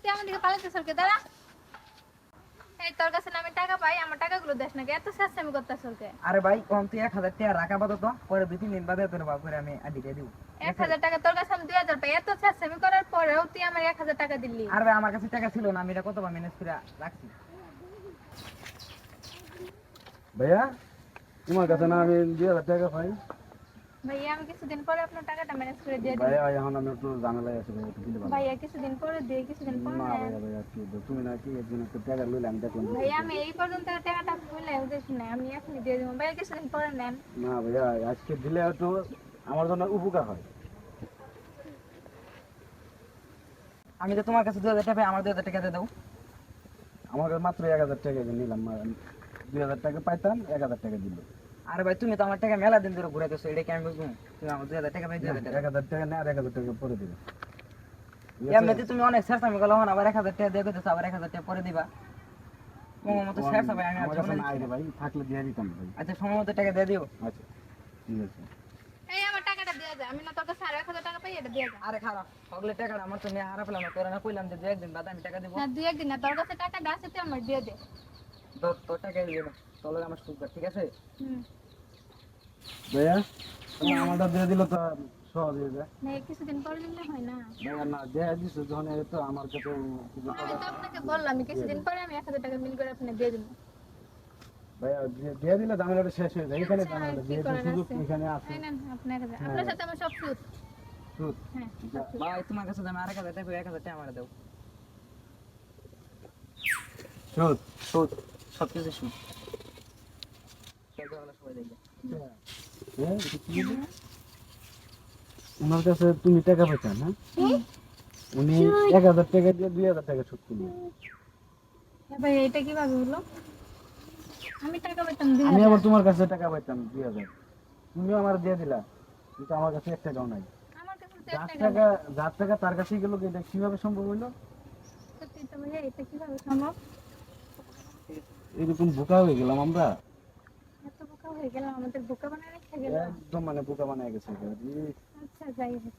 তুই আমার দিকে পালাইছিস কে দাঁড়া। এই তোর কাছে না আমি টাকা পাই, আমার টাকাগুলো দেশ না কে? এত চেষ্টামি করতেছ কে? আরে ভাই কম তুই 1000 টাকা রাখা বাদ তো পরে 2-3 দিন বাদে তোর বাপ করে আমি আদি দিয়ে দিব। 1000 টাকা তোর কাছে আমি 2000 পাই, এত চেষ্টামি করার পরেও তুই আমার 1000 টাকা দিলি। আর ভাই আমার কাছে টাকা ছিল না, আমি এটা কতবার ম্যানেজ করে রাখছি। ভাইয়া তোমার কাছে না আমি 2000 টাকা পাই। ভাইয়া আমি কিছুদিন পরে আপনার টাকাটা ম্যানেজ করে দিয়ে দিই। ভাইয়া এখন আমি একটু ঝামেলায় আছি ভাইয়া, একটু দিলে ভালো। ভাইয়া কিছুদিন পরে দিয়ে, কিছুদিন পরে না নেন। ভাইয়া ভাইয়া কি তুমি না কি একদিন একটু টাকা লইলে আমি দেখলাম। ভাইয়া আমি এই পর্যন্ত টাকাটা খুলে দেখি না, আমি এখনই দিয়ে দেবো। ভাইয়া কিছুদিন পরে নেন। না ভাইয়া আজকে দিলে একটু আমার জন্য উপকার হয়। আমি তো তোমার কাছে 2000 টাকা পাই, আমার 2000 টাকা দিয়ে দাও। আমাকে মাত্র 1000 টাকা নিলাম, 2000 টাকা পাইতাম 1000 টাকা দিল। আরে ভাই তুমি তো আমার টাকা মেলা দিন ধরে ঘুরাইতেছো, এটা কি আমি বুঝবো? তুমি আমার 2000 টাকা পাই, 2000 টাকা 1000 টাকা না, আর 1000 টাকা পরে দিবে। এমনিতে তুমি অনেক চেষ্টামি করলে হন, আবার 1000 টাকা দিয়ে দিতেছো, আবার 1000 টাকা পরে দিবা। সময় মতো শেষ হবে, আমি আর আমার কাছে জীবনে নাই রে ভাই, থাকলে দিয়ে দিতাম ভাই। আচ্ছা সময় মতো টাকা দিয়ে দিও। আচ্ছা ঠিক আছে। এই আমার টাকাটা দিয়ে যা, আমি না তোর কাছে 1000 টাকা পাই, এটা দিয়ে যা। আরে খারাপ সকলে টাকাটা আমার তো নিয়ে হারা পেলাম না, তোরা না কইলাম যে 2-1 দিন বাদে আমি টাকা দিব। না দুই একদিন না, তোর কাছে টাকা আছে তুই আমার দিয়ে দে। তোর টাকাই দিয়ে দাও, তোর লগে আমার সুগার, ঠিক আছে? হুম। ভাইয়া তুমি আমারটা দিয়ে দিলে তো সহজ হয়ে যায়। না এই কিছুদিন পরে দিলে হয় না? ভাইয়া না দিয়ে দিছো যখন, এই তো আমার কাছে কিছু আমি টাকা। তো আপনাকে বললাম আমি কিছুদিন পরে আমি 1000 টাকা মিল করে আপনাকে দিয়ে দেবো। ভাইয়া দিয়ে দিলে ঝামেলাটা শেষ হয়ে যায়। এখানে আচ্ছা, ঝামেলাটা কি দিয়ে করার সুযোগ আছে? এখানে আছে। এই নেন আপনার কাছে, আপনার সাথে আমার সব সুদ। সুদ হ্যাঁ সব সুদ। ভাই তোমার কাছে আমি 1000 টাকা 1000 টাকা আমার দাও। সুদ সুদ, সবকিছু সুদ। সবাই দেখবে। হ্যাঁ, এটা কি বলে? ওনার কাছে তুমি টাকা পেতেন না, উনি 1000 টাকা দিয়ে 2000 টাকা সুদ তুললেন। ভাই এটা কিভাবে হলো? আমি টাকা পেতাম আমি 2000। আবার তোমার কাছে টাকা পাইতাম 2000, তুমিও আমার দিয়ে দিলা, কিন্তু আমার কাছে 1 টাকাও নাই। আমার কাছে তো যার 1 টাকা টাকা নেই। যার টাকা তার কাছেই গেল, এটা কিভাবে সম্ভব হইলো? সত্যি তো ভাইয়া এটা কিভাবে সম্ভব? এরকম বোকা হয়ে গেলাম আমরা, এত বোকা হয়ে গেলাম, আমাদের বোকা বানায় রেখে গেল। একদম মানে বোকা বানায় গেছে একেবারে। আচ্ছা যাই হোক।